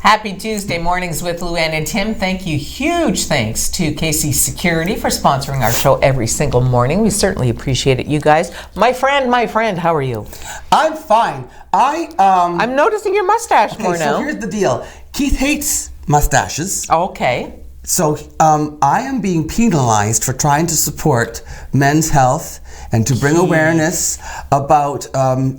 Happy Tuesday mornings with Luann and Tim. Thank you. Huge thanks to KC Security for sponsoring our show every single morning. We certainly appreciate it, you guys. My friend, how are you? I'm fine. I'm noticing your mustache more now. So here's the deal. Keith hates mustaches. Okay. So I am being penalized for trying to support men's health and to bring awareness about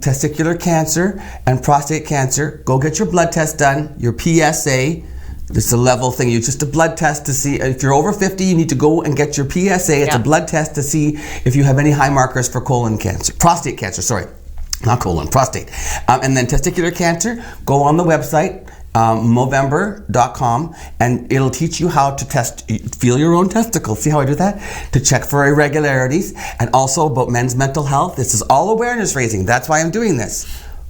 testicular cancer and prostate cancer. Go get your blood test done, your PSA. It's a level thing. You just a blood test to see if you're over 50. You need to go and get your PSA. It's a blood test to see if you have any high markers for prostate cancer. Sorry, not colon, prostate. And then testicular cancer. Go on the website. Movember.com, and it'll teach you how to feel your own testicles. See how I do that? To check for irregularities, and also about men's mental health. This is all awareness raising. That's why I'm doing this.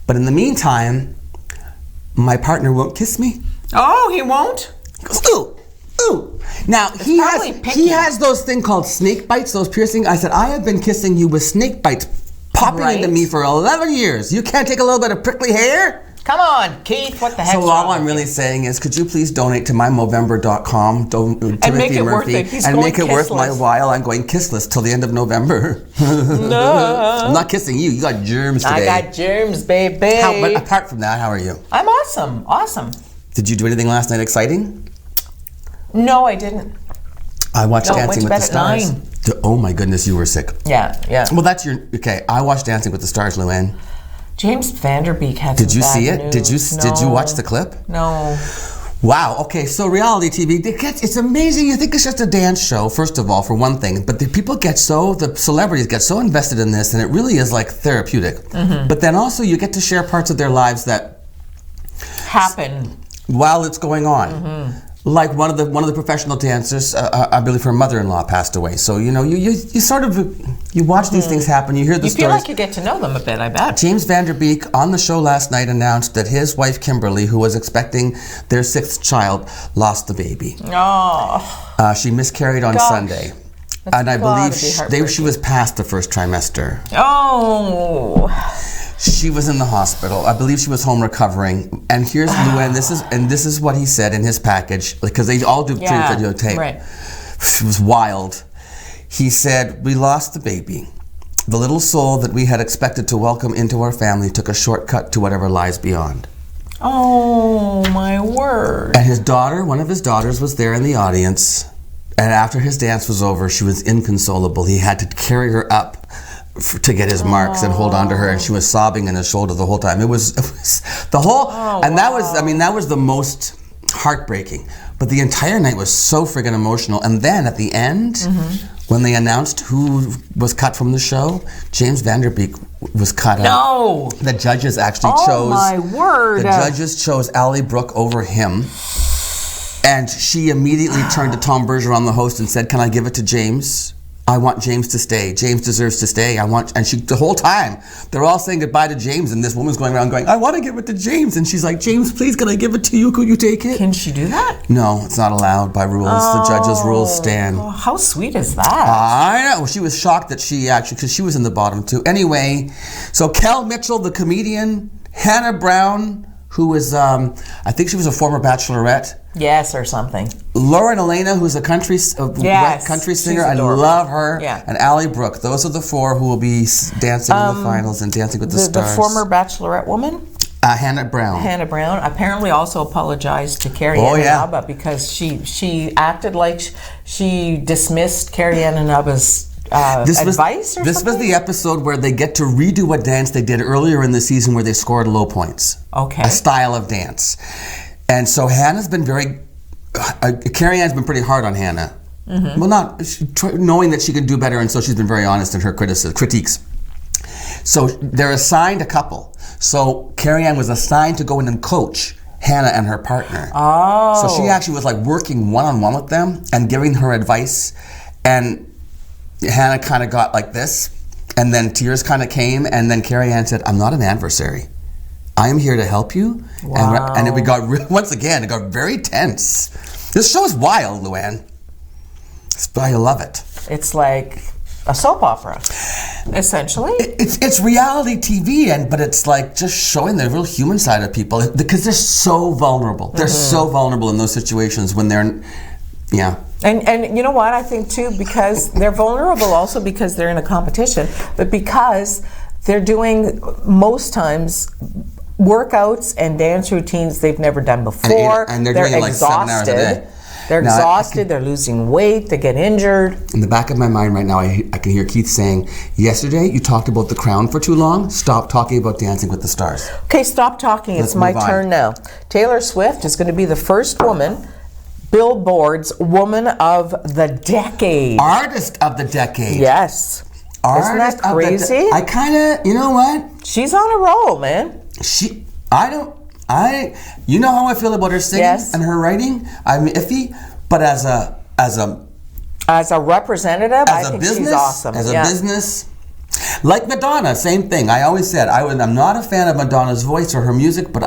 But in the meantime, my partner won't kiss me. Oh, he won't? He goes, ooh, ooh. Now, he has those things called snake bites, those piercing. I said, I have been kissing you with snake bites popping into me for 11 years. You can't take a little bit of prickly hair? Come on, Keith, what the heck? So all I'm really saying is, could you please donate to mymovember.com, and make it worth it. And make it worth my while. I'm going kissless till the end of November. No. I'm not kissing you. You got germs today. I got germs, baby. But apart from that, how are you? I'm awesome. Awesome. Did you do anything last night exciting? No, I didn't. I watched Dancing with the Stars. Went to bed at 9. Oh my goodness, you were sick. Yeah. Well, that's okay. I watched Dancing with the Stars, Luann. James Van Der Beek had Did you some see bad it? news. Did you watch the clip? No. Wow. Okay. So reality TV, it's amazing. You think it's just a dance show, first of all, for one thing, but the celebrities get so invested in this, and it really is like therapeutic. Mm-hmm. But then also you get to share parts of their lives that happen while it's going on. Mm-hmm. Like one of the professional dancers, I believe her mother-in-law passed away. So you sort of watch these things happen. You hear the stories. You feel like you get to know them a bit, I bet. James Van Der Beek on the show last night announced that his wife Kimberly, who was expecting their 6th child, lost the baby. Oh. She miscarried on Sunday, and I believe she was past the first trimester. Oh. She was in the hospital. I believe she was home recovering. And here's Luann. This is what he said in his package, because they all do videotape. Right. It was wild. He said, "We lost the baby. The little soul that we had expected to welcome into our family took a shortcut to whatever lies beyond." Oh my word! And his daughter, one of his daughters, was there in the audience. And after his dance was over, she was inconsolable. He had to carry her up to get his marks and hold on to her, and she was sobbing in his shoulder the whole time. It was the whole, and that was the most heartbreaking. But the entire night was so friggin' emotional. And then at the end, when they announced who was cut from the show, James Van Der Beek was cut out. No! The judges actually chose. Oh my word! The judges chose Ally Brooke over him. And she immediately turned to Tom Bergeron, the host, and said, "Can I give it to James? I want James to stay. James deserves to stay. And she, the whole time, they're all saying goodbye to James, and this woman's going around going, I want to give it to James. And she's like, James, please, can I give it to you? Could you take it? Can she do that? No, it's not allowed by rules. The judges' rules stand. Oh, how sweet is that? I know. Well, she was shocked that she actually, because she was in the bottom too. Anyway, so Kel Mitchell, the comedian, Hannah Brown, who was, I think she was a former Bachelorette. Yes, or something. Lauren Elena, who's a country singer. I love her. Yeah. And Ally Brooke. Those are the 4 who will be dancing in the finals and Dancing with the Stars. The former Bachelorette woman? Hannah Brown. Hannah Brown apparently also apologized to Carrie Ann Inaba because she acted like she dismissed Carrie Ann Inaba's advice or This something? was the episode where they get to redo a dance they did earlier in the season where they scored low points. Okay. A style of dance. And so Hannah's been Carrie Ann's been pretty hard on Hannah. Mm-hmm. Well, knowing that she could do better, and so she's been very honest in her critiques. So they're assigned a couple. So Carrie Ann was assigned to go in and coach Hannah and her partner. Oh. So she actually was like working one-on-one with them and giving her advice. And Hannah kind of got like this, and then tears kind of came, and then Carrie Ann said, "I'm not an adversary. I am here to help you." Wow. And it got, once again, it got very tense. This show is wild, Luann. But I love it. It's like a soap opera, essentially. It's reality TV, but it's like just showing the real human side of people because they're so vulnerable. They're so vulnerable in those situations when they're, yeah. And you know what, I think too, because they're vulnerable also because they're in a competition, but because they're doing most times workouts and dance routines they've never done before. And they're doing it like 7 hours a day. They're exhausted, they're losing weight, they get injured. In the back of my mind right now, I can hear Keith saying, yesterday you talked about The Crown for too long, stop talking about Dancing with the Stars. Okay, stop talking, Let's it's my move on. turn now. Taylor Swift is going to be the first woman, Billboard's Woman of the Decade. Artist of the Decade. Yes. Isn't that crazy? I kind of, you know what? She's on a roll, man. You know how I feel about her singing Yes. and her writing? I'm iffy, but as a representative, I think business, she's awesome. As a business, like Madonna, same thing. I always said I'm not a fan of Madonna's voice or her music, but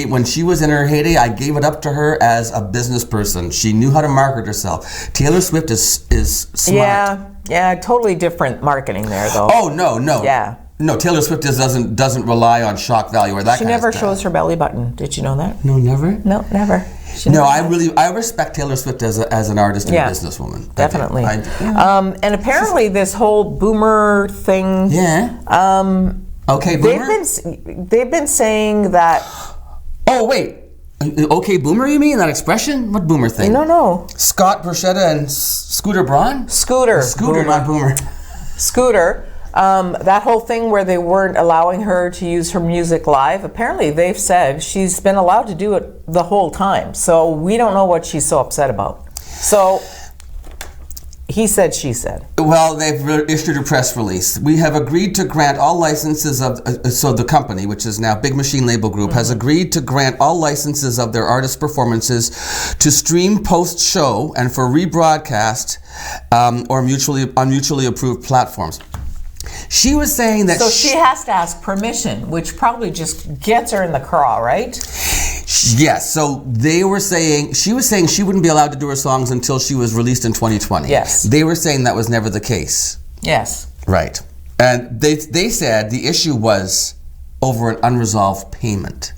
when she was in her heyday, I gave it up to her as a business person. She knew how to market herself. Taylor Swift is smart. Yeah, totally different marketing there, though. Oh no. Yeah. No, Taylor Swift doesn't rely on shock value or that She kind of stuff. never shows her belly button. Did you know that? No, never? No, never. No, I respect Taylor Swift as an artist and a businesswoman. Definitely. And apparently this whole boomer thing. Yeah. Okay, boomer? They've been saying that. Oh, wait. Okay, boomer, you mean? That expression? What boomer thing? No. Scott Borchetta and Scooter Braun? Scooter, not boomer. Scooter. That whole thing where they weren't allowing her to use her music live, apparently they've said she's been allowed to do it the whole time. So we don't know what she's so upset about. So he said, she said. Well, they've issued a press release. We have agreed to grant all licenses of, so the company, which is now Big Machine Label Group, has agreed to grant all licenses of their artist performances to stream post-show and for rebroadcast or on mutually approved platforms. She was saying that... So she has to ask permission, which probably just gets her in the craw, right? Yes, so she was saying she wouldn't be allowed to do her songs until she was released in 2020. Yes. They were saying that was never the case. Yes. Right. And they said the issue was over an unresolved payment.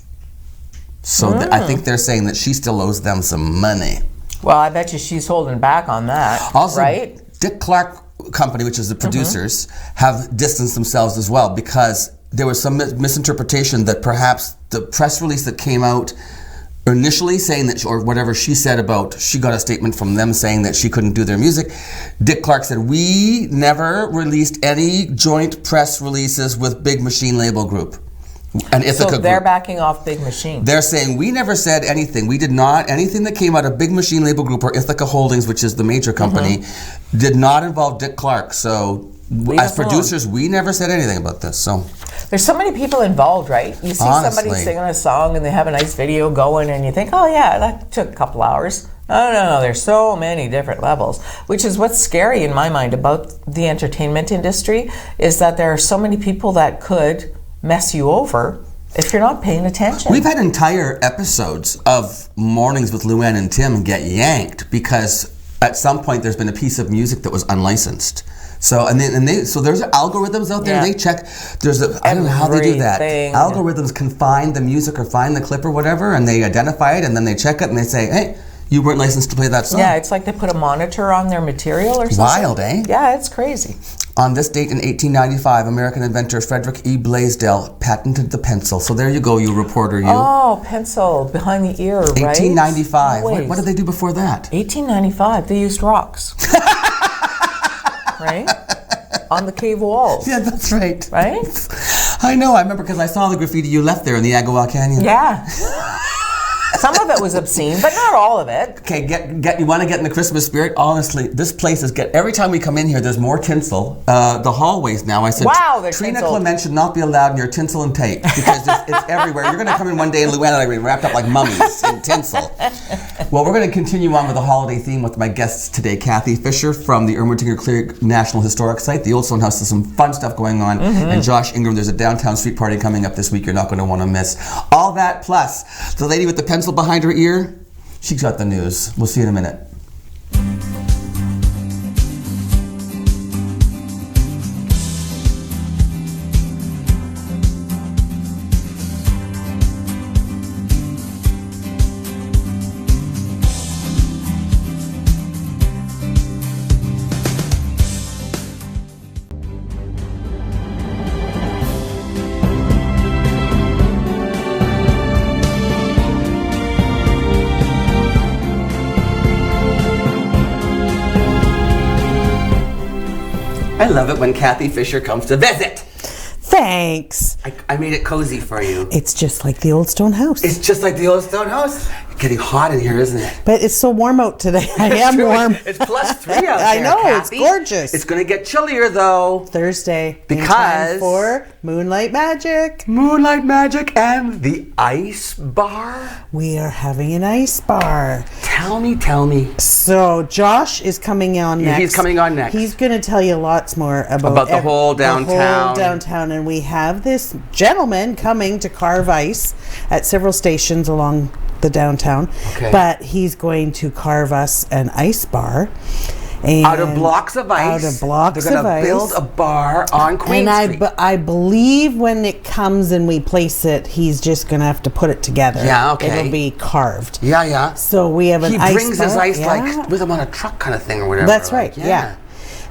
So I think they're saying that she still owes them some money. Well, I bet you she's holding back on that, Also, right? Dick Clark Company, which is the producers, have distanced themselves as well because there was some misinterpretation that perhaps the press release that came out initially saying that, or whatever she said about, she got a statement from them saying that she couldn't do their music. Dick Clark said, we never released any joint press releases with Big Machine Label Group. And Ithaca So they're Group. backing off Big Machine. They're saying, we never said anything. We did not, anything that came out of Big Machine Label Group or Ithaca Holdings, which is the major company, did not involve Dick Clark. So as producers, we never said anything about this. So there's so many people involved, right? You see somebody singing a song and they have a nice video going and you think, oh yeah, that took a couple hours. No, there's so many different levels, which is what's scary in my mind about the entertainment industry, is that there are so many people that could mess you over if you're not paying attention. We've had entire episodes of Mornings with Luann and Tim get yanked because at some point there's been a piece of music that was unlicensed. So so there's algorithms out there. Yeah. They check. I don't know how they do that. Everything. Algorithms can find the music or find the clip or whatever, and they identify it, and then they check it, and they say, "Hey, you weren't licensed to play that song." Yeah, it's like they put a monitor on their material or something. Wild, eh? Yeah, it's crazy. On this date in 1895, American inventor Frederick E. Blaisdell patented the pencil. So there you go, you reporter, you. Oh, pencil behind the ear, right? 1895. Always. What did they do before that? 1895, they used rocks. Right? On the cave walls. Yeah, that's right. Right? I know, I remember because I saw the graffiti you left there in the Agawam Canyon. Yeah. Some of it was obscene, but not all of it. Okay, you want to get in the Christmas spirit? Honestly, this place is every time we come in here, there's more tinsel. The hallways now, I said, wow, there's Trina tinsel. Clement should not be allowed near tinsel and tape because it's everywhere. You're going to come in one day and Luann and I are going to be wrapped up like mummies in tinsel. Well, we're going to continue on with the holiday theme with my guests today. Kathy Fisher from the Ermitinger Clear National Historic Site. The Old Stone House has some fun stuff going on. And Josh Ingram, there's a downtown street party coming up this week you're not going to want to miss. All that plus the lady with the pencil behind her ear, she's got the news. We'll see you in a minute. I love it when Kathy Fisher comes to visit. Thanks. I made it cozy for you. It's just like the old stone house. It's just like the old stone house. It's getting hot in here, isn't it? But it's so warm out today. I am warm. It's +3 out there, I know, Kathy. it's gorgeous. It's going to get chillier, though. Thursday. in Because- time for Moonlight Magic. Moonlight Magic and the Ice Bar. We are having an ice bar. Tell me. So Josh is coming on next. He's coming on next. He's going to tell you lots more about the whole downtown. The whole downtown, and we have this gentleman coming to carve ice at several stations along the downtown. Okay. But he's going to carve us an ice bar. And Out of blocks of ice. Out of blocks They're of gonna ice. build a bar on Queen And Street. I believe when it comes and we place it, he's just going to have to put it together. Yeah, okay. It'll be carved. Yeah. So we have an He ice brings his bar. ice Yeah. like with him on a truck kind of thing or whatever. That's like, right. Yeah.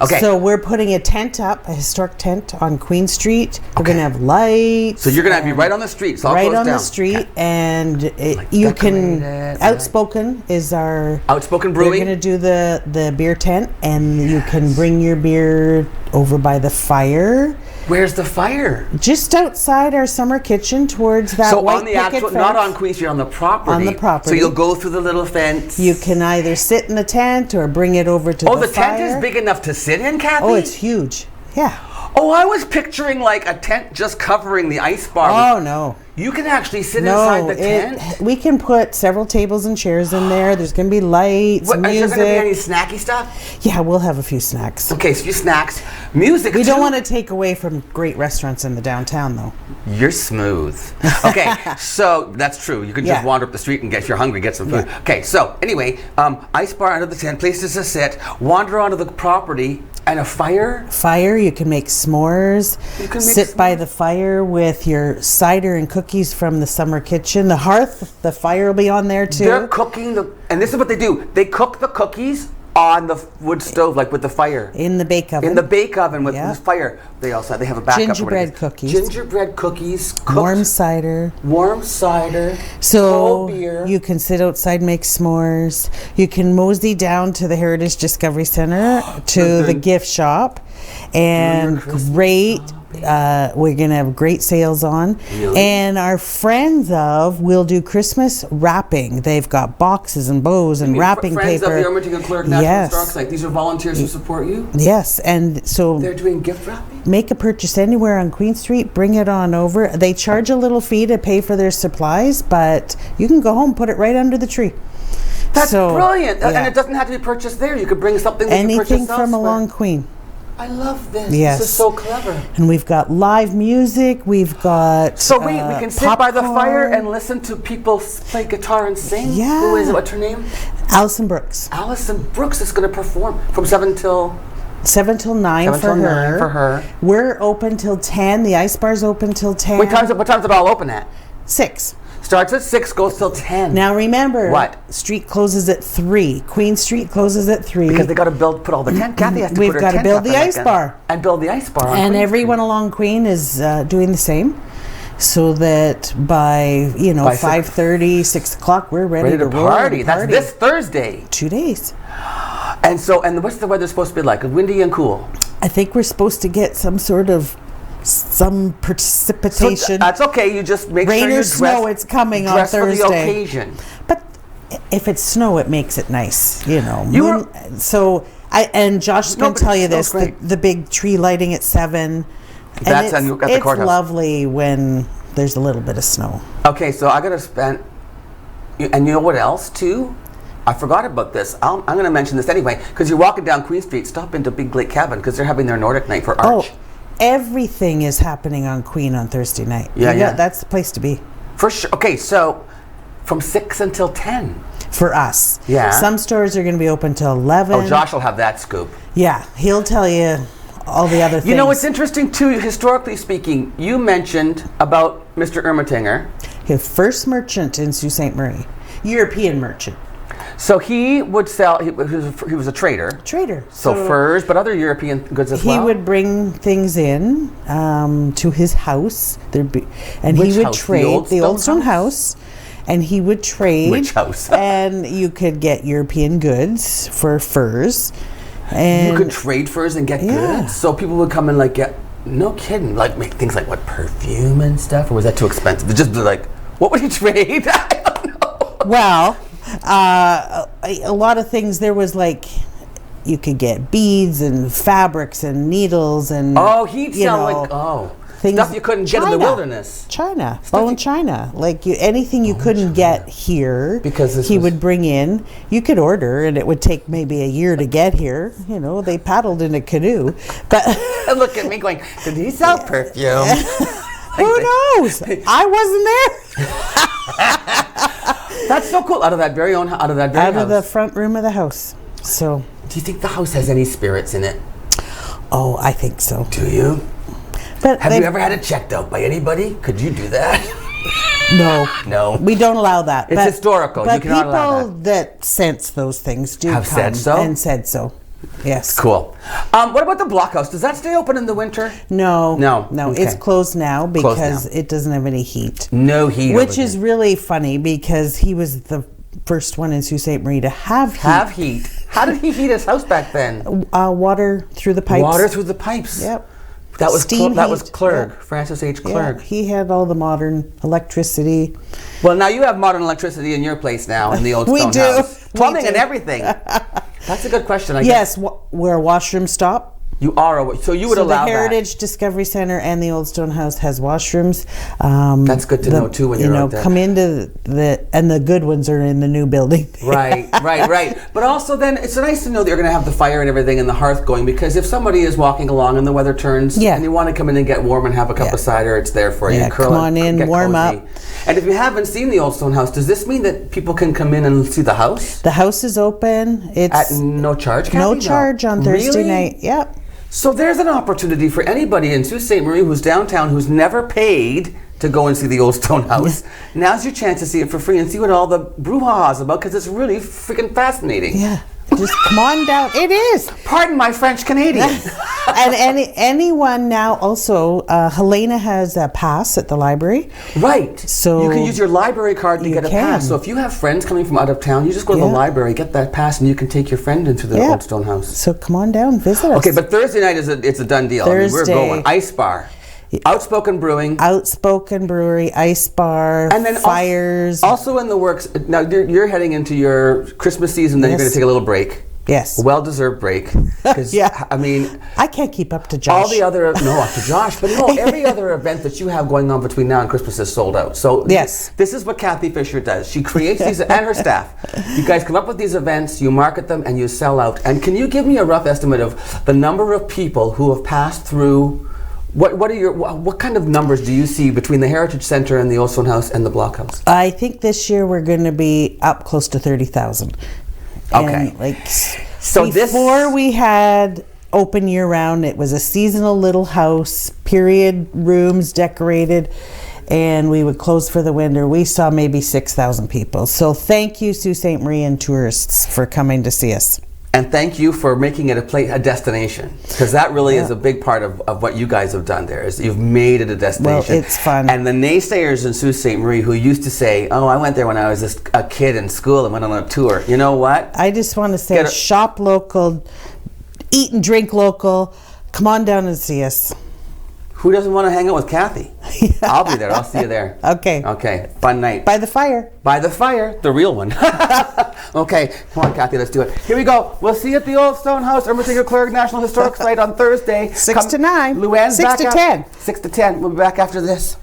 Okay. So we're putting a tent up, a historic tent on Queen Street. We're going to have lights. So you're gonna be right on the street. So right close on down. the street, Okay. and Like you can. decorated, Outspoken is our. Outspoken We're Brewing. going to do the beer tent, and you can bring your beer over by the fire, Where's the fire? just outside our summer kitchen towards that So white on the picket actual, fence. not on Queen Street, on the property. On the property. So you'll go through the little fence. You can either sit in the tent or bring it over to Oh, the the fire. tent is big enough to sit in, Kathy? Oh, it's huge. Yeah. Oh, I was picturing like a tent just covering the ice bar. Oh no. You can actually sit inside No, the tent? we can put several tables and chairs in there. There's going to be lights, What, is music. there going to be any snacky stuff? Yeah, we'll have a few snacks. Okay, so you snacks. Music, We don't too? want to take away from great restaurants in the downtown, though. You're smooth. Okay, so that's true. You can just Yeah. wander up the street and if you're hungry, get some food. Yeah. Okay, so anyway, ice bar under the tent, places to sit, wander onto the property, and a fire. Fire, you can make s'mores. You can make sit by s'mores. the fire with your cider and cookies from the summer kitchen. The hearth, the fire will be on there too. They're cooking and this is what they do. They cook the cookies on the wood stove, like with the fire. in the bake oven. In the bake oven with Yeah. the fire. They have a backup. Gingerbread cookies. Gingerbread cookies. Cooked, warm cider. warm cider. So cold beer. you can sit outside, make s'mores. You can mosey down to the Heritage Discovery Center to the gift shop, and great. We're gonna have great sales on, Really? and our friends of will do Christmas wrapping. They've got boxes and bows and wrapping Friends paper. of the Ermitage and Clerk National Yes. Historic Site. These are volunteers who support you. Yes, and so They're doing gift wrapping. make a purchase anywhere on Queen Street, bring it on over. They charge a little fee to pay for their supplies, but you can go home, put it right under the tree. That's So, brilliant. yeah. And it doesn't have to be purchased there. You could bring something that you Anything purchase from elsewhere. along Queen. I love this. Yes. This is so clever. And we've got live music, we've got So wait, we can sit by the fire popcorn. and listen to people play guitar and sing? Yeah. Who is it? What's her name? Alison Brooks. Allison Brooks is going to perform from 7 till... 7 till 9 7 for till her. 9 for her. We're open till 10. The ice bar's open till 10. What time's it all open at? 6. Starts at 6, goes till 10. Now remember, What? Street closes at 3. Queen Street closes at 3. Because they got to put all the tent. Kathy has to We've put her gotta tent build up the and ice bar. And build the ice bar. on And Queen everyone Street. along Queen is doing the same, so that by By 5:30, 6 o'clock, we're ready, Ready to roll party. and That's this Thursday. 2 days. And so, and what's the weather supposed to be like? Windy and cool. I think we're supposed to get some precipitation. That's okay. You just make Rain sure or you snow, dress, it's coming on dress for the Thursday. occasion. But if it's snow, it makes it nice, You So and Josh is No, going but to tell you it this: smells great. the big tree lighting at 7. That's and at the it's courthouse. lovely when there's a little bit of snow. Okay, so I got to spend, and you know what else too? I forgot about this. I'm going to mention this anyway, because you're walking down Queen Street, stop into Big Lake Cabin, because they're having their Nordic night for Arch. Oh, everything is happening on Queen on Thursday night. Yeah. That's the place to be For sure. Okay, so from 6 until 10. for us. Yeah. Some stores are going to be open till 11. Oh, Josh will have that scoop. Yeah, he'll tell you all the other things. You know, it's interesting too, historically speaking, you mentioned about Mr. Ermatinger. His first merchant in Sault Ste. Marie. European merchant. So he would sell, he was a trader. Trader. So furs, but other European goods as well. He would bring things in to his house. And Which he would house? trade The Old Stone house. And he would trade. Which house? And you could get European goods for furs. And you could trade furs and get goods. So people would come and like get, no kidding, like make things like what, perfume and stuff, or was that too expensive? Just like, what would you trade? I don't know. Well, a lot of things. There was like, you could get beads and fabrics and needles and he'd sell like things, stuff you couldn't get in the wilderness. Bone china, like anything you couldn't get here, because he would bring in. You could order, and it would take maybe a year to get here. You know, they paddled in a canoe, but look at me going, did he sell perfume? Who knows? I wasn't there. That's so cool. Out of that very house. Of the front room of the house. So, do you think the house has any spirits in it? Oh, I think so. Do you? But have you ever had it checked out by anybody? Could you do that? No. We don't allow that. It's historical. But you cannot allow people that sense those things do have come said so? and said so. Yes. Cool. What about the blockhouse? Does that stay open in the winter? No. Okay. It's closed now because it doesn't have any heat. No heat. Which is really funny because he was the first one in Sault Ste. Marie to have heat. How did he heat his house back then? Water through the pipes. Water through the pipes. Yep. That was heat. Clerg, Francis H. Clerg. Yeah, he had all the modern electricity. Well, now you have modern electricity in your place now in the old stone house. Plumbing and everything. That's a good question, I guess. Yes, where washrooms stop. You are, so you would allow that. The Heritage Discovery Center and the Old Stone House has washrooms. That's good to know too when you're out there. Come into and the good ones are in the new building. Right. But also then, it's nice to know that you're going to have the fire and everything and the hearth going, because if somebody is walking along and the weather turns and you want to come in and get warm and have a cup of cider, it's there for you. Yeah, come on in, warm cozy. up. And if you haven't seen the Old Stone House, does this mean that people can come in and see the house? The house is open. It's at no charge, Kathy? No charge on Thursday night. Yep. So there's an opportunity for anybody in Sault Ste. Marie who's downtown who's never paid to go and see the Old Stone House. Now's your chance to see it for free and see what all the brouhaha is about, because it's really freaking fascinating. Yeah. Just come on down. It is. Pardon my French Canadian. And anyone now also, Helena has a pass at the library. Right. So you can use your library card to get a pass. So if you have friends coming from out of town, you just go to the library, get that pass, and you can take your friend into the Old Stone House. So come on down, visit us. Okay, but Thursday night it's a done deal. Thursday. I mean, we're going. Ice Bar. Outspoken Brewing. Outspoken Brewery, Ice Bar, and then fires. Also in the works, now you're heading into your Christmas season, then you're going to take a little break. Yes. A well-deserved break. Yeah. I mean, I can't keep up to Josh. All the other, up to Josh, but every other event that you have going on between now and Christmas is sold out. So this is what Kathy Fisher does. She creates these, and her staff. You guys come up with these events, you market them, and you sell out. And can you give me a rough estimate of the number of people who have passed through? What kind of numbers do you see between the Heritage Center and the Old Stone House and the Blockhouse? I think this year we're going to be up close to 30,000. Okay. So before we had open year round, it was a seasonal little house, period rooms decorated, and we would close for the winter. We saw maybe 6,000 people. So thank you, Sault Ste. Marie and tourists, for coming to see us. And thank you for making it a destination, because that really is a big part of what you guys have done there. Is you've made it a destination. Well, it's fun. And the naysayers in Sault Ste. Marie who used to say, "Oh, I went there when I was a kid in school and went on a tour." You know what? I just want to say, shop local, eat and drink local. Come on down and see us. Who doesn't want to hang out with Kathy? I'll be there. I'll see you there. Okay. Fun night. By the fire. By the fire. The real one. Okay. Come on, Kathy. Let's do it. Here we go. We'll see you at the Old Stone House, Ermitinger Clerg National Historic Site on Thursday. 6 to 9. Luann's 6 to 10. 6 to 10. We'll be back after this.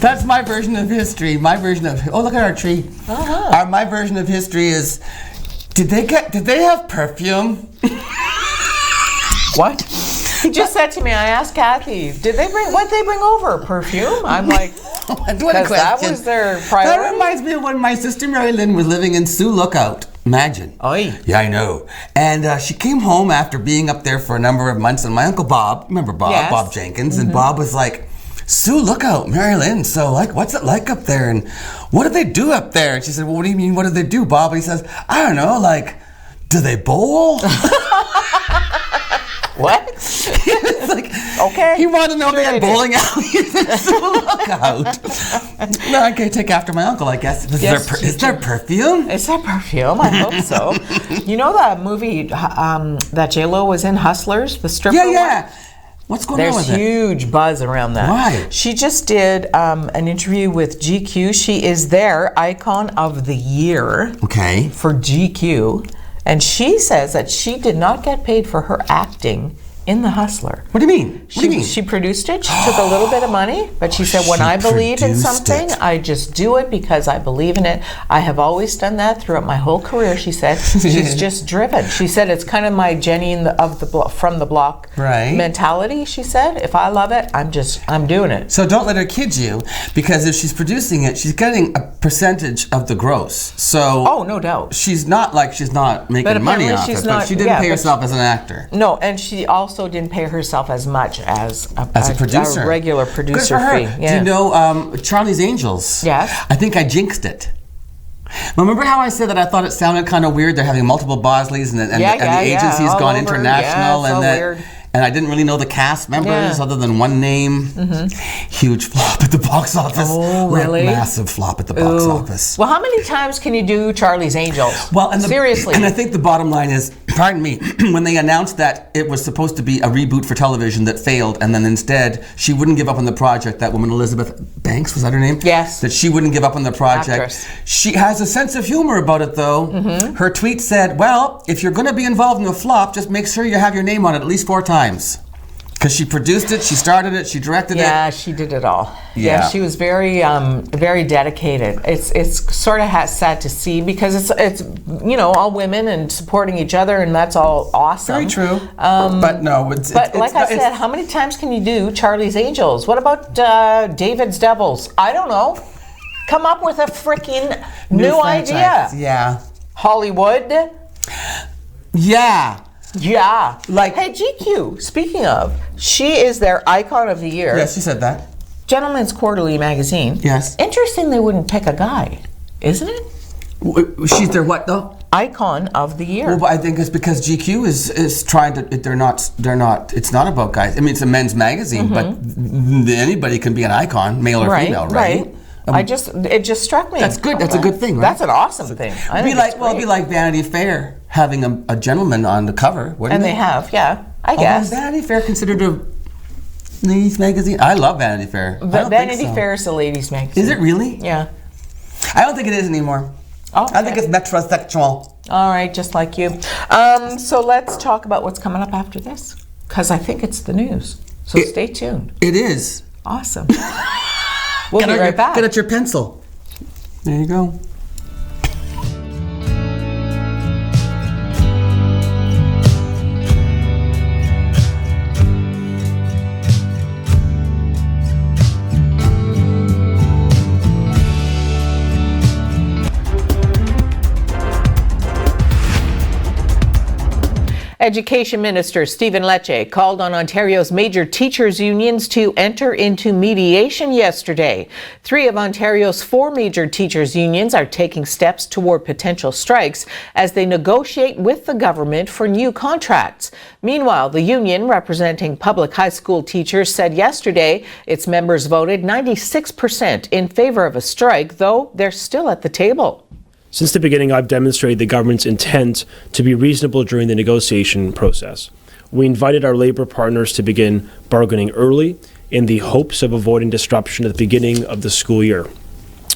That's my version of history. My version of look at our tree. My version of history is, did they have perfume? What? He just said to me, I asked Kathy, what'd they bring over? Perfume? I'm like, what a question. That was their priority. That reminds me of when my sister Mary Lynn was living in Sioux Lookout. Imagine. Oy. Yeah, I know. And she came home after being up there for a number of months, and my Uncle Bob, remember Bob, Yes. Bob Jenkins, and Bob was like, Sue, look out, Mary Lynn, so like, what's it like up there, and what do they do up there? And she said, well, what do you mean, what do they do, Bob? And he says, I don't know, like, do they bowl? What? It's like, Okay. he wanted to know if they Sure had they bowling alleys. So look out. No, I can take after my uncle, I guess. Yes, Is there perfume? Is that perfume? I hope so. You know that movie that J-Lo was in, Hustlers, the stripper one? Yeah. What's going on There's with it? huge buzz around that. Why? She just did an interview with GQ. She is their icon of the year Okay. for GQ. And she says that she did not get paid for her acting in The Hustler. What do you mean? What do you mean? She produced it. She took a little bit of money, but she said, when She I believe in produced something, it. I just do it because I believe in it. I have always done that throughout my whole career, she said. She's just driven. She said, it's kind of my Jenny from the block Right. mentality, she said. If I love it, I'm doing it. So don't let her kid you, because if she's producing it, she's getting a percentage of the gross. So Oh, no doubt. she's not making But money apparently off she's it, but not- she didn't yeah, pay but herself as an actor. No, and she also didn't pay herself as much as a Producer. a regular producer Good for her. fee. Yeah. Do you know Charlie's Angels? Yes. I think I jinxed it. Remember how I said that I thought it sounded kind of weird? They're having multiple Bosleys and Yeah, the agency's all gone over. international, Yeah, it's all and that. weird. And I didn't really know the cast members Yeah. other than one name. Huge flop at the box office. Oh, Like, really? massive flop at the box Ooh. office. Well, how many times can you do Charlie's Angels? Well, and seriously. and I think the bottom line is, pardon me, when they announced that it was supposed to be a reboot for television that failed, and then instead she wouldn't give up on the project. That woman, Elizabeth Banks, was that her name? Yes. That she wouldn't give up on the project. Actress. She has a sense of humor about it, though. Her tweet said, "Well, if you're going to be involved in a flop, just make sure you have your name on it at least 4 times." Because she produced it, she started it, she directed it. Yeah, she did it all. Yeah. She was very, very dedicated. It's sort of sad to see because it's all women and supporting each other, and that's all awesome. Very true. But no, it's But like I it's- said, how many times can you do Charlie's Angels? What about David's Devils? I don't know. Come up with a freaking new franchise. idea. Yeah. Hollywood. Yeah. Yeah. Like- hey, GQ, speaking of, she is their icon of the year. Yes, she said that. Gentleman's Quarterly magazine. Yes. Interesting they wouldn't pick a guy, isn't it? She's their what though? Icon of the year. Well, but I think it's because GQ is trying to. They're not. It's not about guys. I mean, it's a men's magazine, but anybody can be an icon, male or female, right? It just struck me. That's good. That's a good thing, right? That's an awesome thing. I think it's It'd be great. like Vanity Fair having a gentleman on the cover, wouldn't And it? they have, yeah. I Is guess. Vanity Fair considered a ladies' magazine? I love Vanity Fair. I But don't think Vanity so. Fair is a ladies' magazine. Is it really? Yeah. I don't think it is anymore. Okay. I think it's metrosexual. All right, just like you. So let's talk about what's coming up after this, because I think it's the news. So stay tuned. It is. Awesome. We'll be right back. Get out your pencil. There you go. Education Minister Stephen Lecce called on Ontario's major teachers' unions to enter into mediation yesterday. 3 of Ontario's 4 major teachers' unions are taking steps toward potential strikes as they negotiate with the government for new contracts. Meanwhile, the union representing public high school teachers said yesterday its members voted 96% in favor of a strike, though they're still at the table. Since the beginning, I've demonstrated the government's intent to be reasonable during the negotiation process. We invited our Labour partners to begin bargaining early in the hopes of avoiding disruption at the beginning of the school year.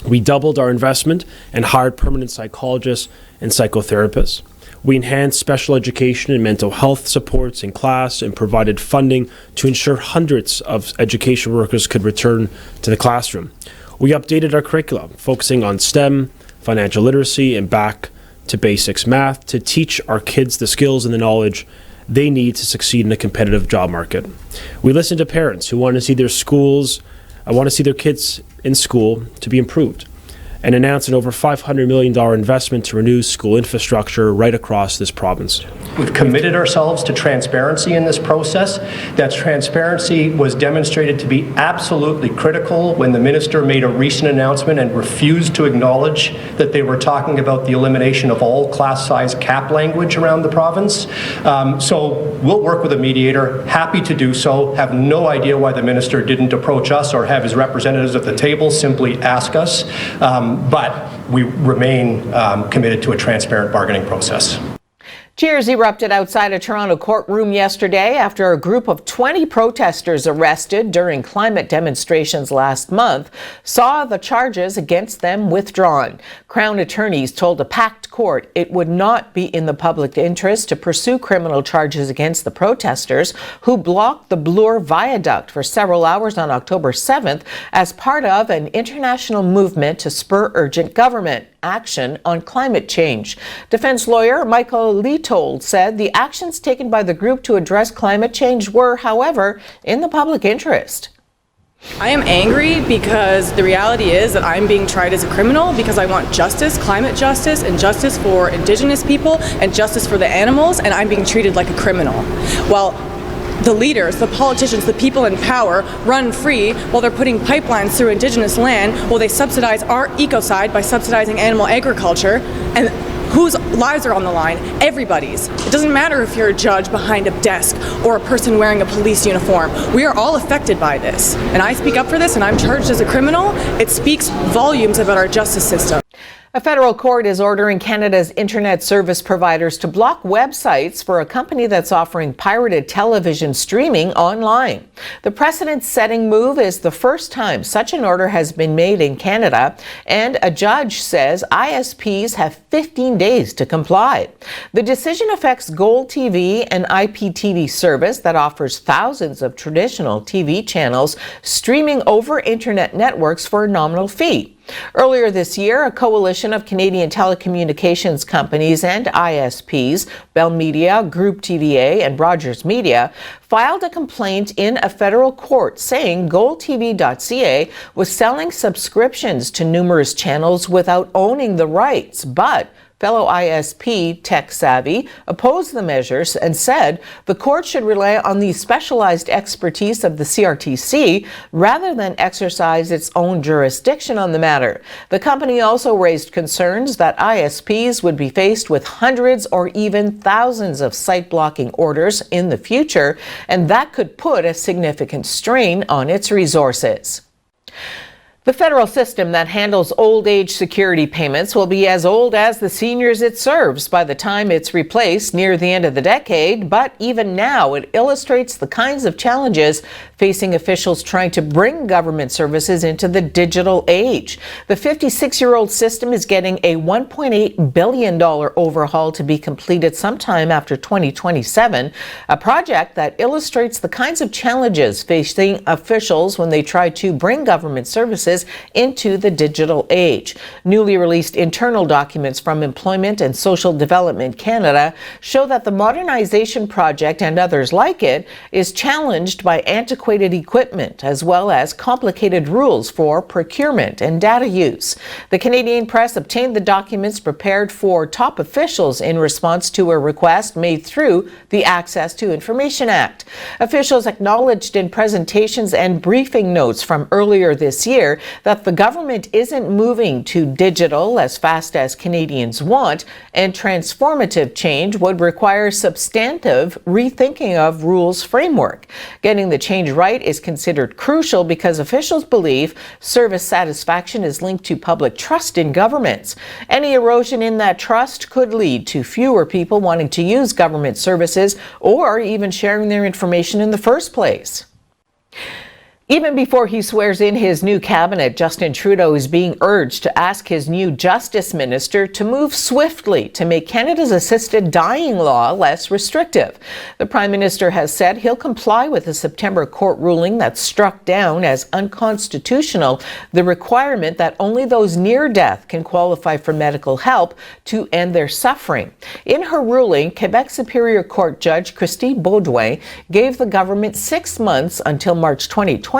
We doubled our investment and hired permanent psychologists and psychotherapists. We enhanced special education and mental health supports in class and provided funding to ensure hundreds of education workers could return to the classroom. We updated our curriculum, focusing on STEM, financial literacy, and back to basics math to teach our kids the skills and the knowledge they need to succeed in a competitive job market. We listened to parents who want to see their kids in school to be improved. and announced an over $500 million investment to renew school infrastructure right across this province. We've committed ourselves to transparency in this process. That transparency was demonstrated to be absolutely critical when the minister made a recent announcement and refused to acknowledge that they were talking about the elimination of all class size cap language around the province. So we'll work with a mediator, happy to do so, have no idea why the minister didn't approach us or have his representatives at the table simply ask us, but we remain committed to a transparent bargaining process. Cheers erupted outside a Toronto courtroom yesterday after a group of 20 protesters arrested during climate demonstrations last month saw the charges against them withdrawn. Crown attorneys told a packed court it would not be in the public interest to pursue criminal charges against the protesters who blocked the Bloor Viaduct for several hours on October 7th as part of an international movement to spur urgent government action on climate change. Defense lawyer Michael Leetold said the actions taken by the group to address climate change were, however, in the public interest. I am angry because the reality is that I'm being tried as a criminal because I want justice, climate justice, and justice for Indigenous people and justice for the animals, and I'm being treated like a criminal. While the leaders, the politicians, the people in power run free while they're putting pipelines through Indigenous land, while they subsidize our ecocide by subsidizing animal agriculture, and whose lives are on the line? Everybody's. It doesn't matter if you're a judge behind a desk or a person wearing a police uniform. We are all affected by this. And I speak up for this and I'm charged as a criminal. It speaks volumes about our justice system. A federal court is ordering Canada's internet service providers to block websites for a company that's offering pirated television streaming online. The precedent-setting move is the first time such an order has been made in Canada, and a judge says ISPs have 15 days to comply. The decision affects Gold TV, an IPTV service that offers thousands of traditional TV channels streaming over internet networks for a nominal fee. Earlier this year, a coalition of Canadian telecommunications companies and ISPs, Bell Media, Group TVA, and Rogers Media, filed a complaint in a federal court saying GoldTV.ca was selling subscriptions to numerous channels without owning the rights, but fellow ISP Tech Savvy opposed the measures and said the court should rely on the specialized expertise of the CRTC rather than exercise its own jurisdiction on the matter. The company also raised concerns that ISPs would be faced with hundreds or even thousands of site blocking orders in the future, and that could put a significant strain on its resources. The federal system that handles old age security payments will be as old as the seniors it serves by the time it's replaced near the end of the decade, but even now it illustrates the kinds of challenges facing officials trying to bring government services into the digital age. The 56-year-old system is getting a $1.8 billion overhaul to be completed sometime after 2027, a project that illustrates the kinds of challenges facing officials when they try to bring government services into the digital age. Newly released internal documents from Employment and Social Development Canada show that the modernization project and others like it is challenged by antiquated equipment as well as complicated rules for procurement and data use. The Canadian Press obtained the documents prepared for top officials in response to a request made through the Access to Information Act. Officials acknowledged in presentations and briefing notes from earlier this year that the government isn't moving to digital as fast as Canadians want, and transformative change would require substantive rethinking of rules framework. Getting the change right is considered crucial because officials believe service satisfaction is linked to public trust in governments. Any erosion in that trust could lead to fewer people wanting to use government services or even sharing their information in the first place. Even before he swears in his new cabinet, Justin Trudeau is being urged to ask his new justice minister to move swiftly to make Canada's assisted dying law less restrictive. The Prime Minister has said he'll comply with a September court ruling that struck down as unconstitutional the requirement that only those near death can qualify for medical help to end their suffering. In her ruling, Quebec Superior Court Judge Christy Baudouin gave the government 6 months until March 2020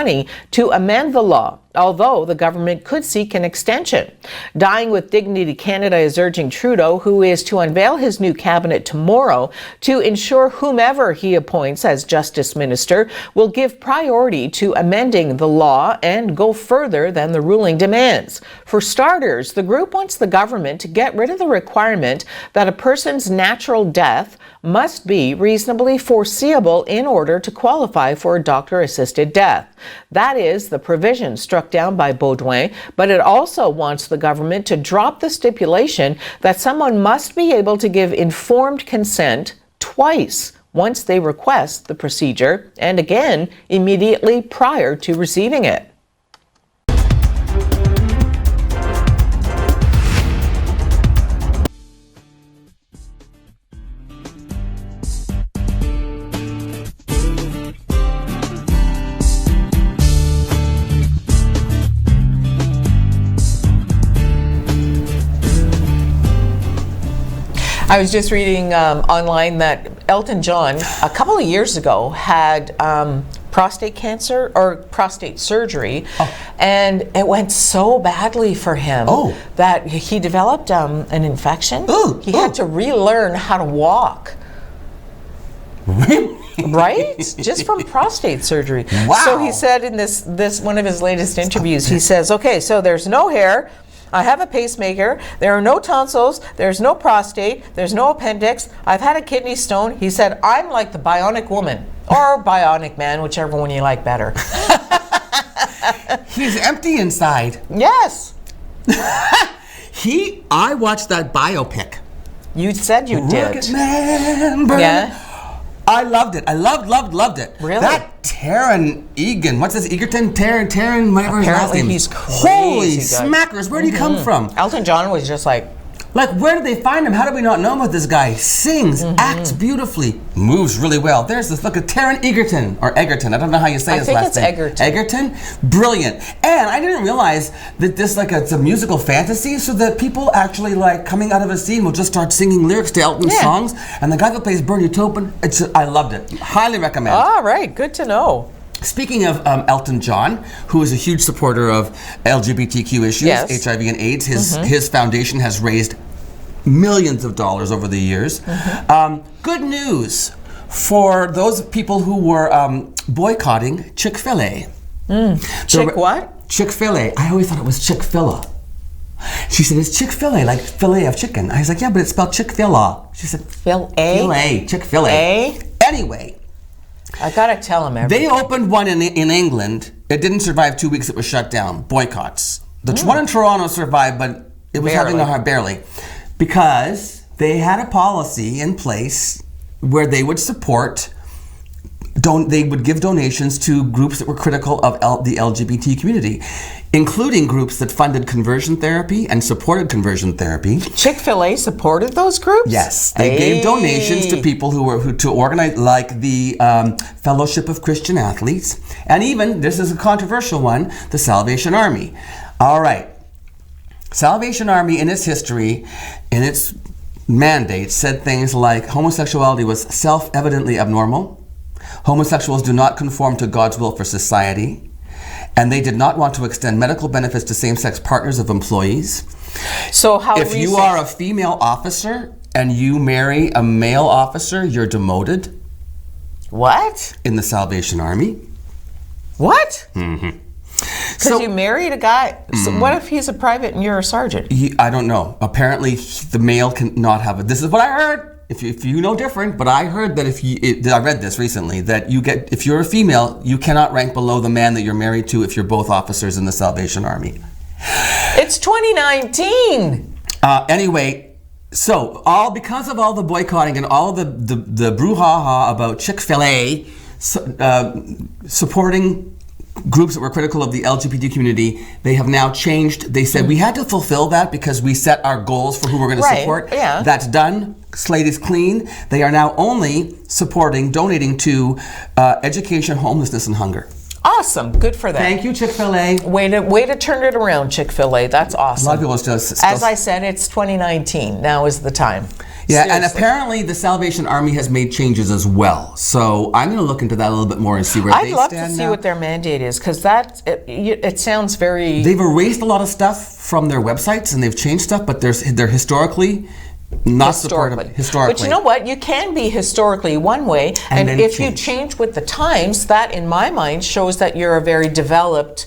to amend the law. although the government could seek an extension. Dying with Dignity Canada is urging Trudeau, who is to unveil his new cabinet tomorrow, to ensure whomever he appoints as Justice Minister will give priority to amending the law and go further than the ruling demands. For starters, the group wants the government to get rid of the requirement that a person's natural death must be reasonably foreseeable in order to qualify for a doctor-assisted death. That is the provision struck down by Baudouin, but it also wants the government to drop the stipulation that someone must be able to give informed consent twice once they request the procedure, and again immediately prior to receiving it. I was just reading online that Elton John, a couple of years ago, had prostate cancer or prostate surgery, and it went so badly for him that he developed an infection. He had to relearn how to walk. Right? Just from prostate surgery. Wow. So he said in this one of his latest interviews, he says, okay, so there's no hair, I have a pacemaker, there are no tonsils, there's no prostate, there's no appendix, I've had a kidney stone. He said, I'm like the bionic woman, or bionic man, whichever one you like better. He's empty inside. Yes. I watched that biopic. You said you did. Rocketman Burn. Yeah. I loved it. I loved it. Really? That Taron Egerton, what's his Egerton? Taron, whatever his last Apparently name. he's crazy Holy good. smackers, where did he come from? Elton John was just like, Where did they find him? How did we not know about this guy? Sings, acts beautifully, moves really well. There's this look at Taron Egerton, or Egerton. I don't know how you say his last name. I think it's Egerton. Egerton? Brilliant. And I didn't realize that this, it's a musical fantasy, so that people actually, coming out of a scene will just start singing lyrics to Elton's songs. And the guy that plays Bernie Taupin, I loved it. Highly recommend. all right, good to know. Speaking of Elton John, who is a huge supporter of LGBTQ issues, Yes. HIV and AIDS, his foundation has raised millions of dollars over the years. Good news for those people who were boycotting Chick-fil-A. What? Chick-fil-A. I always thought it was Chick-fil-A. She said, it's Chick-fil-A, like filet of chicken. I was like, yeah, but it's spelled Chick-fil-A. She said, Chick-fil-A. A? Anyway. I gotta tell him everything. They opened one in England. It didn't survive 2 weeks. It was shut down. Boycotts. The one in Toronto survived, but it was having a hard barely, because they had a policy in place where they would support. They would give donations to groups that were critical of the LGBT community, including groups that funded conversion therapy and supported conversion therapy. Chick-fil-A supported those groups? Yes, they gave donations to people to organize, like the Fellowship of Christian Athletes, and even, this is a controversial one, the Salvation Army. All right. Salvation Army, in its history, in its mandate, said things like homosexuality was self-evidently abnormal, homosexuals do not conform to God's will for society, and they did not want to extend medical benefits to same-sex partners of employees. So how if you are a female officer and you marry a male officer, you're demoted. What? In the Salvation Army. What? Mm-hmm. Because you married a guy. So what if he's a private and you're a sergeant? I don't know. Apparently, the male cannot have it. This is what I heard. If you know different, but I heard that I read this recently, that if you're a female, you cannot rank below the man that you're married to if you're both officers in the Salvation Army. It's 2019. Anyway, so because of all the boycotting and all the brouhaha about Chick-fil-A supporting groups that were critical of the LGBT community, they have now changed. They said we had to fulfill that because we set our goals for who we're going to support. Yeah. That's done. Slate is clean. They are now only donating to education, homelessness, and hunger. Awesome. Good for them. Thank you, Chick-fil-A. Way to turn it around, Chick-fil-A. That's awesome. A lot of people still As I said, it's 2019. Now is the time. Yeah, and Seriously. apparently the Salvation Army has made changes as well. So I'm going to look into that a little bit more and see where I'd they love to stand see now. what their mandate is, because it sounds very. They've erased a lot of stuff from their websites and they've changed stuff, but they're historically not supportive. Historically. But you know what? You can be historically one way, And and then if you change with the times, that in my mind shows that you're a very developed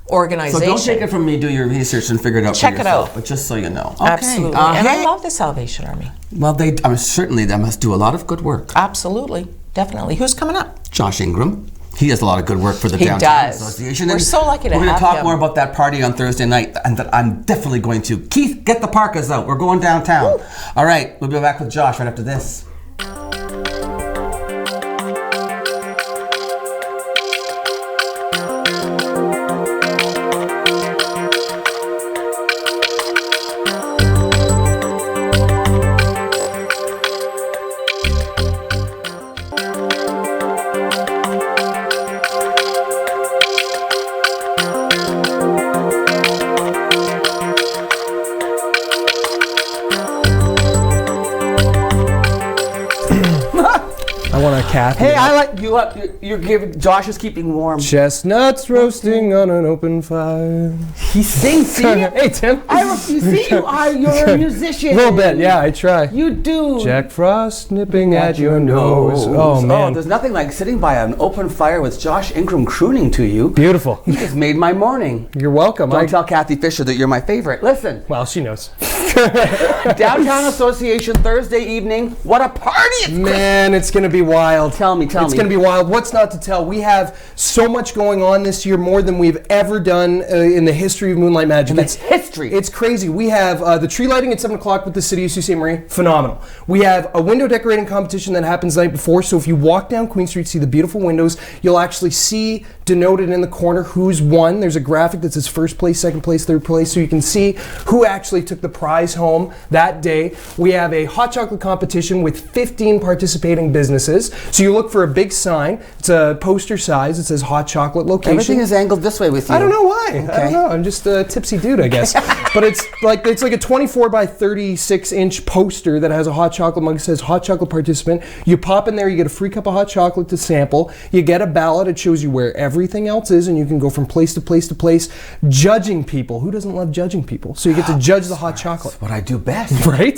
So organization. don't take it from me. Do your research and figure it out Check for it yourself. out. But just so you know. Okay. Absolutely. And I hey. love the Salvation Army. Well, certainly they must do a lot of good work. Absolutely. Definitely. Who's coming up? Josh Ingram. He does a lot of good work for the He Downtown does. Association. We're And so lucky to We're going have to talk him. more about that party on Thursday night, and that I'm definitely going to. Keith, get the parkas out. We're going downtown. Woo. All right, we'll be back with Josh right after this. I want a Kathy. Hey, I like you. You're giving. Josh is keeping warm. Chestnuts roasting on an open fire. He sings. See? Hey, Tim. You see, you're a musician. A little bit, yeah, I try. You do. Jack Frost nipping at your nose. Oh, man. there's nothing like sitting by an open fire with Josh Ingram crooning to you. Beautiful. You just made my morning. You're welcome. Don't tell Kathy Fisher that you're my favorite. Listen, Well, she knows. Downtown Association Thursday evening. What a party! It's Man, it's going to be wild. Tell me. It's going to be wild. What's not to tell? We have so much going on this year, more than we've ever done in the history of Moonlight Magic. It's history. It's crazy. We have the tree lighting at 7 o'clock with the City of Sault Ste. Marie. Phenomenal. We have a window decorating competition that happens the night before. So if you walk down Queen Street, see the beautiful windows, you'll actually see denoted in the corner who's won. There's a graphic that says first place, second place, third place, so you can see who actually took the prize home that day. We have a hot chocolate competition with 15 participating businesses. So you look for a big sign. It's a poster size. It says hot chocolate location. Everything is angled this way with you. I don't know why. I Okay. don't know. I'm just a tipsy dude, I guess. But it's like a 24 by 36 inch poster that has a hot chocolate mug. It says hot chocolate participant. You pop in there, you get a free cup of hot chocolate to sample. You get a ballot. It shows you where everything else is, and you can go from place to place to place, judging people. Who doesn't love judging people? So you get to judge the hot chocolate. What I do best. Right?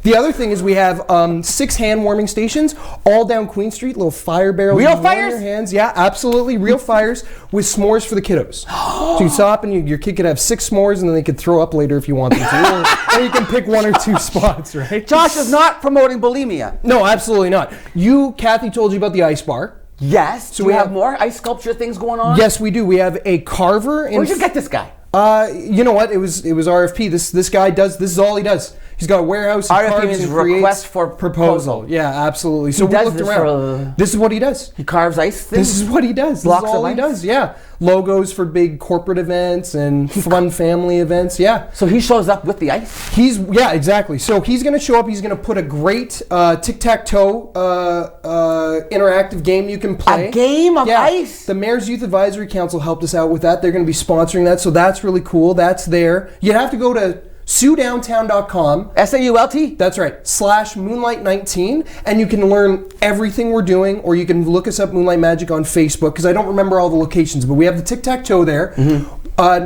The other thing is we have 6 hand warming stations all down Queen Street, little fire barrels. Real You warm fires? Your hands. Yeah, absolutely. Real fires with s'mores for the kiddos. So you stop and your kid could have 6 s'mores and then they could throw up later if you want them to. Or you can pick 1 or 2 spots, right? Josh is not promoting bulimia. No, absolutely not. Kathy told you about the ice bar. Yes. So we we have have- more ice sculpture things going on? Yes, we do. We have a carver. Where'd you get this guy? You know what? It was RFP. This guy does. This is all he does. He's got a warehouse. He RFP carves means and creates request for proposal. Yeah, absolutely. So we does looked this around. for- This is what he does. He carves ice things? This is what he does. Blocks this is all of he ice? does. Yeah, logos for big corporate events and fun family events. Yeah. So he shows up with the ice? Yeah, exactly. So he's going to show up. He's going to put a great tic-tac-toe interactive game you can play. A game of ice? The Mayor's Youth Advisory Council helped us out with that. They're going to be sponsoring that, so that's really cool. That's there. You have to go to SaultDowntown.com. SAULT? That's right, /Moonlight19, and you can learn everything we're doing, or you can look us up Moonlight Magic on Facebook, because I don't remember all the locations, but we have the tic-tac-toe there.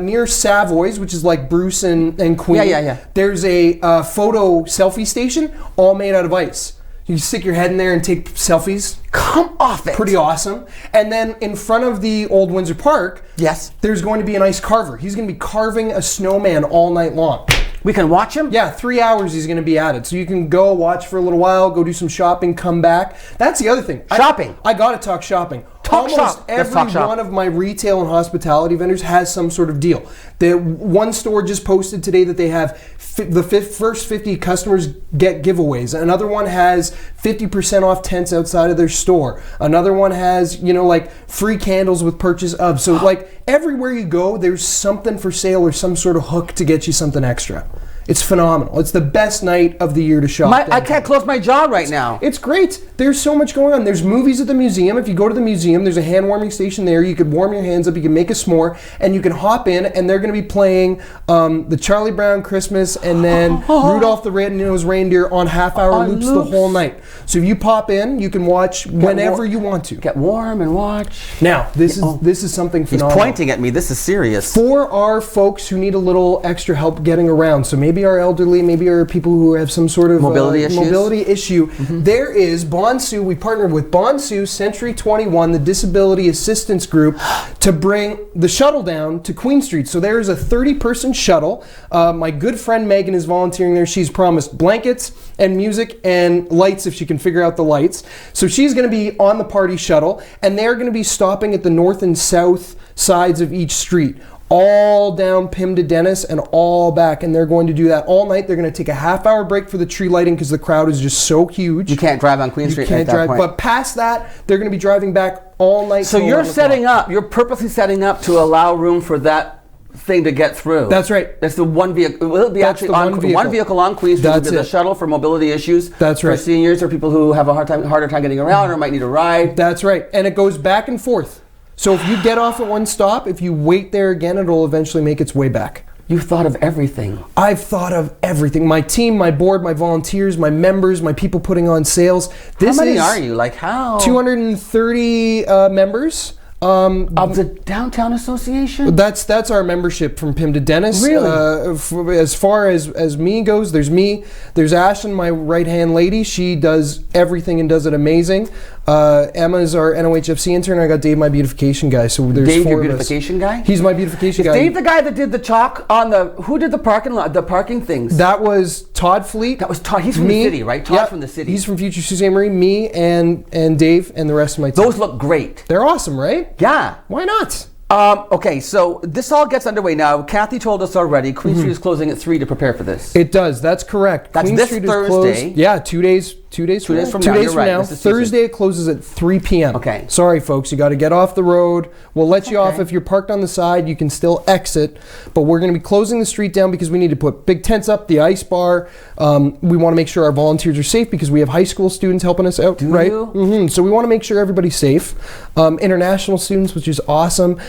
Near Savoy's, which is like Bruce and Queen. Yeah. There's a photo selfie station, all made out of ice. You stick your head in there and take selfies. Come off it. Pretty awesome. And then in front of the Old Windsor Park, Yes. there's going to be an ice carver. He's going to be carving a snowman all night long. We can watch him? Yeah, 3 hours he's going to be at it. So you can go watch for a little while, go do some shopping, come back. That's the other thing. Shopping. I got to talk shopping. Talk Almost shop. Let's every talk shop. one of my retail and hospitality vendors has some sort of deal. The one store just posted today that they have first 50 customers get giveaways. Another one has 50% off tents outside of their store. Another one has, like free candles with purchase of. So like everywhere you go, there's something for sale or some sort of hook to get you something extra. It's phenomenal. It's the best night of the year to shop. I can't close my jaw right now. It's great. There's so much going on. There's movies at the museum. If you go to the museum, there's a hand warming station there. You could warm your hands up. You can make a s'more, and you can hop in, and they're going to be playing the Charlie Brown Christmas and then Rudolph the Red-Nosed Reindeer on half-hour loops the whole night. So if you pop in, you can watch whenever you want to. Get warm and watch. Now, this is something phenomenal. He's pointing at me. This is serious. For our folks who need a little extra help getting around, so maybe our elderly, maybe our people who have some sort of mobility issue, there is Bonsu. We partnered with Bonsu, Century 21, the Disability Assistance Group, to bring the shuttle down to Queen Street. So there is a 30-person shuttle. My good friend Megan is volunteering there. She's promised blankets and music and lights if she can figure out the lights. So she's going to be on the party shuttle, and they're going to be stopping at the north and south sides of each street, all down Pym to Dennis and all back, and they're going to do that all night. They're going to take a half-hour break for the tree lighting because the crowd is just so huge. You can't drive on Queen Street at that point. But past that, they're going to be driving back all night. So you're purposely setting up to allow room for that thing to get through. That's right. That's the one vehicle. Will it be actually on one vehicle on Queen Street? That's the shuttle for mobility issues. That's right. For seniors or people who have a harder time getting around or might need a ride. That's right. And it goes back and forth. So if you get off at one stop, if you wait there again, it'll eventually make its way back. You've thought of everything. I've thought of everything. My team, my board, my volunteers, my members, my people putting on sales. How many are you? Like how? 230 members. Of the Downtown Association? That's our membership from Pym to Dennis. Really? As far as me goes, there's me. There's Ashlyn, my right-hand lady. She does everything and does it amazing. Emma's our NOHFC intern. I got Dave, my beautification guy. So there's Dave, four your of beautification guy? He's my beautification guy. Is Dave the guy that did the chalk on the... Who did the parking lot, the parking things? That was Todd Fleet. That was Todd. He's from the city, right? Todd from the city. He's from Future Sault Ste. Marie. Me and Dave and the rest of my team. Those look great. They're awesome, right? Yeah. Why not? Okay, so this all gets underway now. Kathy told us already Queen Street is closing at 3 to prepare for this. It does. That's correct. That's Queen this Street Thursday. Is closed. Yeah, 2 days. 2 days from now. 2 days from now. Thursday it closes at 3 p.m. Okay. Sorry, folks. You got to get off the road. We'll let you off if you're parked on the side. You can still exit, but we're going to be closing the street down because we need to put big tents up, the ice bar. We want to make sure our volunteers are safe because we have high school students helping us out. Do right? you? So we want to make sure everybody's safe. International students, which is awesome.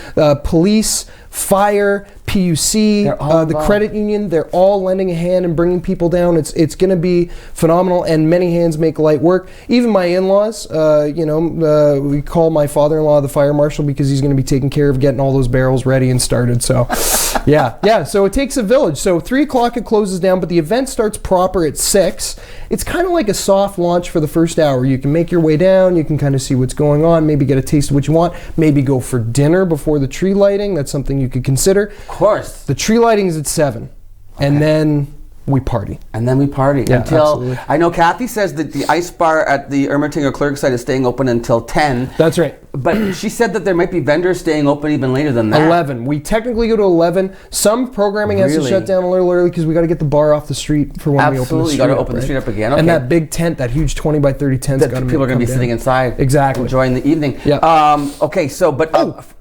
Police, fire, PUC, the credit union, they're all lending a hand and bringing people down. It's going to be phenomenal, and many hands make light work. Even my in-laws, we call my father-in-law the fire marshal because he's going to be taking care of getting all those barrels ready and started. So, yeah. So it takes a village. So 3 o'clock it closes down, but the event starts proper at 6. It's kind of like a soft launch for the first hour. You can make your way down. You can kind of see what's going on. Maybe get a taste of what you want. Maybe go for dinner before the tree lighting. That's something you could consider. Of course. The tree lighting is at 7, and then we party. Yeah, until absolutely. I know Kathy says that the ice bar at the Ermitinger Clerk site is staying open until 10. That's right. But she said that there might be vendors staying open even later than that. 11. We technically go to 11. Some programming has to shut down a little early because we got to get the bar off the street for when we open the street. Absolutely, you got to open the street up again. Okay. And that big tent, that huge 20 by 30 tent, that people are going to be sitting inside, exactly, enjoying the evening. Yeah. Okay. So, but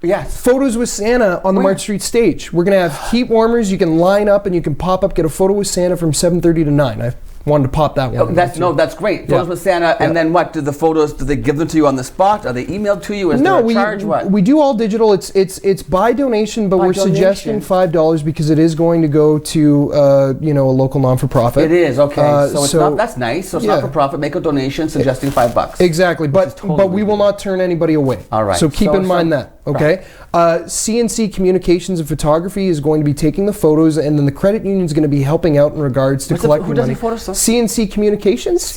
yes, photos with Santa on the March Street stage. We're going to have heat warmers. You can line up and you can pop up, get a photo with Santa from 7:30 to 9. I wanted to pop that one. That's great. Photos with Santa, and then what? Do they give them to you on the spot? Are they emailed to you? Is there a charge? What? We do all digital. It's by donation, but we're suggesting $5 because it is going to go to a local non-for-profit. It is, okay. So it's not, that's nice. So it's not for profit. Make a donation, suggesting $5. Exactly, but we will not turn anybody away. All right. So keep in mind that. Okay. CNC Communications and Photography is going to be taking the photos, and then the credit union is going to be helping out in regards to collecting money. Who does the photos? CNC Communications.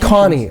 Connie.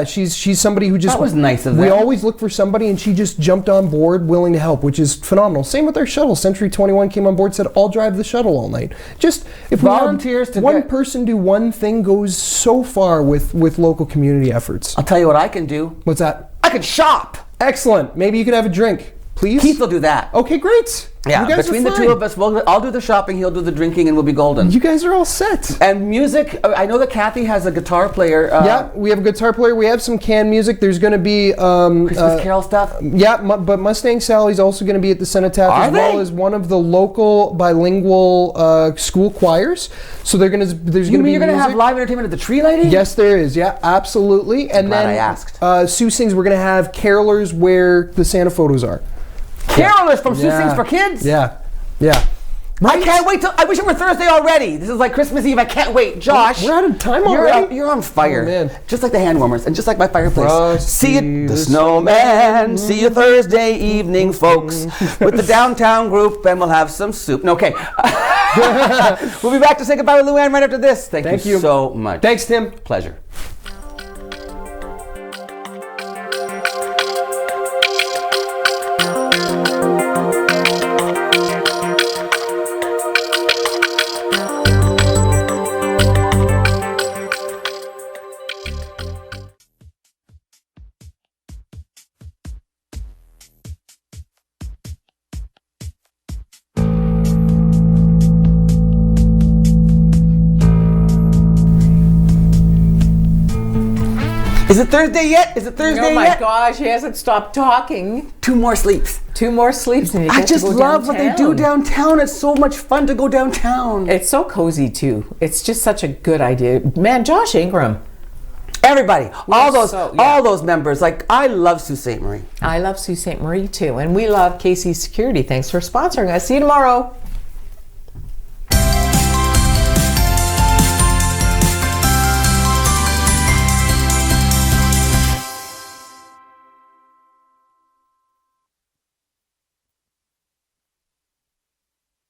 She's somebody who just. That was nice of them. We always look for somebody, and she just jumped on board, willing to help, which is phenomenal. Same with our shuttle. Century 21 came on board, said, "I'll drive the shuttle all night." Just if volunteers to one person do one thing goes so far with local community efforts. I'll tell you what I can do. What's that? I can shop. Excellent. Maybe you can have a drink, please. Keith will do that. Okay, great. Yeah, You guys between are the fine. two of us, I'll do the shopping, he'll do the drinking, and we'll be golden. You guys are all set. And music, I know that Kathy has a guitar player. Yeah, we have a guitar player. We have some canned music. There's going to be Christmas Carol stuff. Yeah, but Mustang Sally's also going to be at the Cenotaph Are as well they? as one of the local bilingual school choirs. So there's going to be You're going to have music. live entertainment at the tree lighting? Yes, there is. Yeah, absolutely. And Glad then I asked. Sue Sings, we're going to have carolers where the Santa photos are. Carolers from Sue Yeah. Sings for Kids? Yeah, yeah. I can't wait till. I wish it were Thursday already. This is like Christmas Eve. I can't wait. Josh. We're out of time you're already? You're on fire. Oh, man. Just like the hand warmers and just like my fireplace. Frosty See you, the the snowman. See you Thursday evening, folks, with the downtown group, and we'll have some soup. No, okay. We'll be back to say goodbye to Luann right after this. Thank you so much. Thanks, Tim. Pleasure. Is it Thursday yet? Is it Thursday Oh my yet? gosh, he hasn't stopped talking. 2 more sleeps. 2 more sleeps and you I get to just go love what they do downtown. downtown. It's so much fun to go downtown. It's so cozy too. It's just such a good idea. Man, Josh Ingram. Everybody, all so- those members. Like, I love Sault Ste. Marie. I love Sault Ste. Marie too. And we love KC Security. Thanks for sponsoring us. See you tomorrow.